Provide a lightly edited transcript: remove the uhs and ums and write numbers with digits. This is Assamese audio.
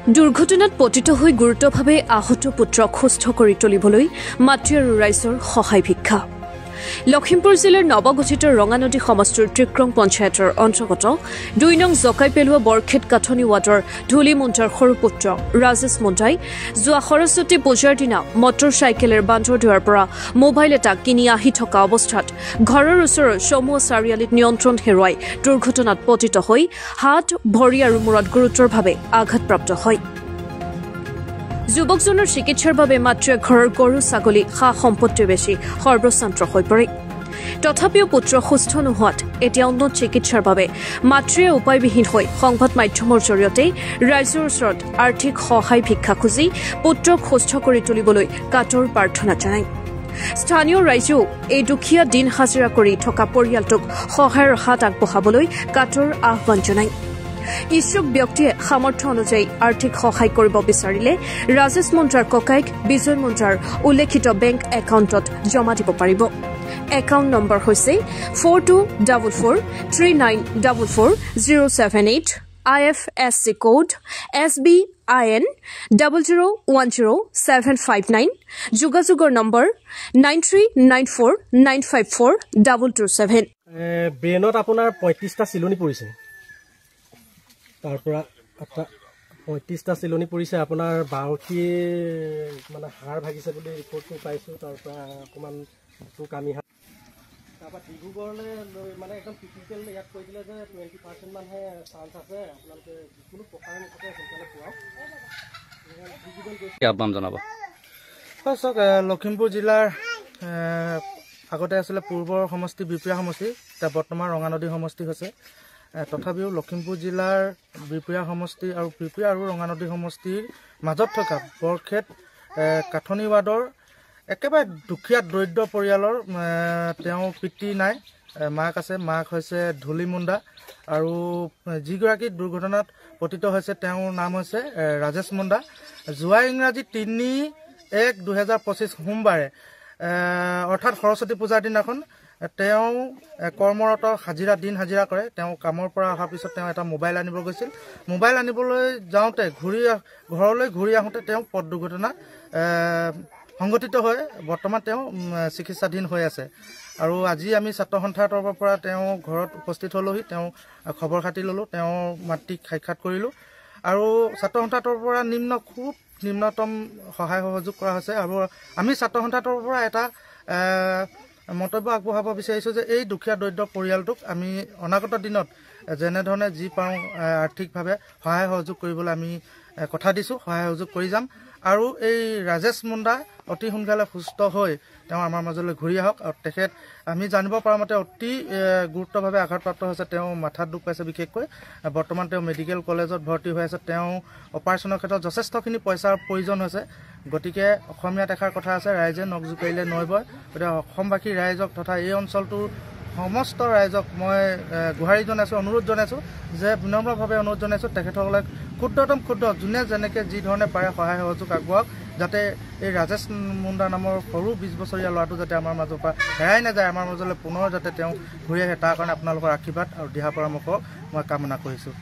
দুৰ্ঘটনাত পতিত হৈ গুৰুতৰভাৱে আহত পুত্ৰক সুস্থ কৰি তুলিবলৈ মাতৃ আৰু ৰাইজৰ সহায় ভিক্ষা। লখিমপুৰ জিলাৰ নৱগঠিত ৰঙানদী সমষ্টিৰ ত্ৰিক্ৰম পঞ্চায়তৰ অন্তৰ্গত ২ নং জকাই পেলোৱা বৰখেত কাঠনি ৱাৰ্ডৰ ধূলি মুণ্ডাৰ সৰু পুত্ৰ ৰাজেশ মুণ্ডাই যোৱা সৰস্বতী পূজাৰ দিনা মটৰ চাইকেলেৰ বান্দৰদুৱাৰ পৰা মোবাইল এটা কিনি আহি থকা অৱস্থাত ঘৰৰ ওচৰৰ চমুৱা চাৰিআলিত নিয়ন্ত্ৰণ হেৰুৱাই দুৰ্ঘটনাত পতিত হৈ হাত ভৰি আৰু মূৰত গুৰুতৰভাৱে আঘাতপ্ৰাপ্ত হয়। যুৱকজনৰ চিকিৎসাৰ বাবে মাতৃয়ে ঘৰৰ গৰু ছাগলী সা সম্পত্তি বেছি সৰ্বশ্ৰান্ত হৈ পৰে। তথাপিও পুত্ৰ সুস্থ নোহোৱাত এতিয়া উন্নত চিকিৎসাৰ বাবে মাতৃয়ে উপায়বিহীন হৈ সংবাদ মাধ্যমৰ জৰিয়তে ৰাইজৰ ওচৰত আৰ্থিক সহায় ভিক্ষা খুজি পুত্ৰক সুস্থ কৰি তুলিবলৈ কাতৰ প্ৰাৰ্থনা জনায়। স্থানীয় ৰাইজেও এই দুখীয়া দিন হাজিৰা কৰি থকা পৰিয়ালটোক সহায়ৰ হাত আগবঢ়াবলৈ কাতৰ আহ্বান জনায়। ইচ্ছুক ব্যক্তিয়ে সামৰ্থ্য অনুযায়ী আৰ্থিক সহায় কৰিব বিচাৰিলে ৰাজেশ মুণ্ডাৰ ককাইক বিজয় মুণ্ডাৰ উল্লেখিত বেংক একাউণ্টত জমা দিব পাৰিব। একাউণ্ট নম্বৰ হৈছে 4244394407 IFSC কোড SBIN 0010759 যোগাযোগৰ নম্বৰ 9394954227। ব্ৰেইনত আপোনাৰ 35টা চিলনি পৰিছে, তাৰ পৰা 35টা চিলনি পৰিছে। আপোনাৰ বাউসী মানে হাড় ভাগিছে বুলি ৰিপৰ্টটো পাইছোঁ। তাৰ পৰা অকণমান কামি হাড় তাৰপৰা ডিব্ৰুগড়লৈ মানে একদম ক্ৰিটিকেল ইয়াত কৈ দিলে যে 20% মানহে চান্স আছে, আপোনালোকে যিকোনো প্ৰকাৰে মুঠতে সোনকালে পোৱাওক। আহ্বান জনাব। হয়, চাওক, লখিমপুৰ জিলাৰ আগতে আছিলে পূৰ্বৰ সমষ্টি বিপিয়া সমষ্টি, এতিয়া বৰ্তমান ৰঙানদী সমষ্টি হৈছে। তথাপিও লখিমপুৰ জিলাৰ বিপিয়া সমষ্টি আৰু বিপিয়া আৰু ৰঙানদী সমষ্টিৰ মাজত থকা বৰখেত কাঠনি ৱাৰ্ডৰ একেবাৰে দুখীয়া দৰিদ্ৰ পৰিয়ালৰ তেওঁ পিতৃ নাই, মাক আছে। মাক হৈছে ধূলি মুণ্ডা আৰু যিগৰাকী দুৰ্ঘটনাত পতিত হৈছে তেওঁৰ নাম হৈছে ৰাজেশ মুণ্ডা। যোৱা ইংৰাজী 3/1/2025 সোমবাৰে অৰ্থাৎ সৰস্বতী পূজাৰ দিনাখন তেওঁ কৰ্মৰত দিন হাজিৰা কৰে। তেওঁ কামৰ পৰা অহাৰ পিছত তেওঁ এটা মোবাইল আনিব গৈছিল। মোবাইল আনিবলৈ যাওঁতে ঘৰলৈ ঘূৰি আহোঁতে তেওঁ পথ দুৰ্ঘটনা সংঘটিত হয়। বৰ্তমান তেওঁ চিকিৎসাধীন হৈ আছে। আৰু আজি আমি ছাত্ৰ সন্থাৰ তৰফৰ পৰা তেওঁ ঘৰত উপস্থিত হ'লোহি। তেওঁ খবৰ খাতি ল'লোঁ, তেওঁৰ মাতৃক সাক্ষাৎ কৰিলোঁ আৰু ছাত্ৰ সন্থাৰ তৰফৰ পৰা খুব নিম্নতম সহায় সহযোগ কৰা হৈছে। আৰু আমি ছাত্ৰ সন্থাৰ তৰফৰ পৰা এটা মন্তব্য আগবঢ়াব বিচাৰিছোঁ যে এই দুখীয়া দৰিদ্ৰ পৰিয়ালটোক আমি অনাগত দিনত যেনেধৰণে যি পাওঁ আৰ্থিকভাৱে সহায় সহযোগ কৰিবলৈ আমি কথা দিছোঁ, সহায় সহযোগ কৰি যাম। আৰু এই ৰাজেশ মুণ্ডা অতি সোনকালে সুস্থ হৈ তেওঁ আমাৰ মাজলৈ ঘূৰি আহক। আৰু তেখেত আমি জানিব পৰা মতে অতি গুৰুত্বভাৱে আঘাতপ্ৰাপ্ত হৈছে। তেওঁ মাথাত দুখ পাইছে বিশেষকৈ। বৰ্তমান তেওঁ মেডিকেল কলেজত ভৰ্তি হৈ আছে। তেওঁ অপাৰেশ্যনৰ ক্ষেত্ৰত যথেষ্টখিনি পইচাৰ প্ৰয়োজন হৈছে। গতিকে অসমীয়াত এষাৰ কথা আছে, ৰাইজে নখ জোকাৰিলে নৈ বয়। গতিকে অসমবাসী ৰাইজক তথা এই অঞ্চলটোৰ সমস্ত ৰাইজক মই গুহাৰি জনাইছোঁ, অনুৰোধ জনাইছোঁ যে বিনম্ৰভাৱে অনুৰোধ জনাইছোঁ তেখেতসকলে ক্ষুদ্ৰতম যোনে যেনেকৈ যি ধৰণে পাৰে সহায় সহযোগ আগবঢ়াওক, যাতে এই ৰাজেশ মুণ্ডা নামৰ সৰু 20 বছৰীয়া ল'ৰাটো যাতে আমাৰ মাজৰ পৰা হেৰাই নাযায়, আমাৰ মাজলৈ পুনৰ যাতে তেওঁ ঘূৰি আহে, তাৰ কাৰণে আপোনালোকৰ আশীৰ্বাদ আৰু দিহা পৰামৰ্শ মই কামনা কৰিছোঁ।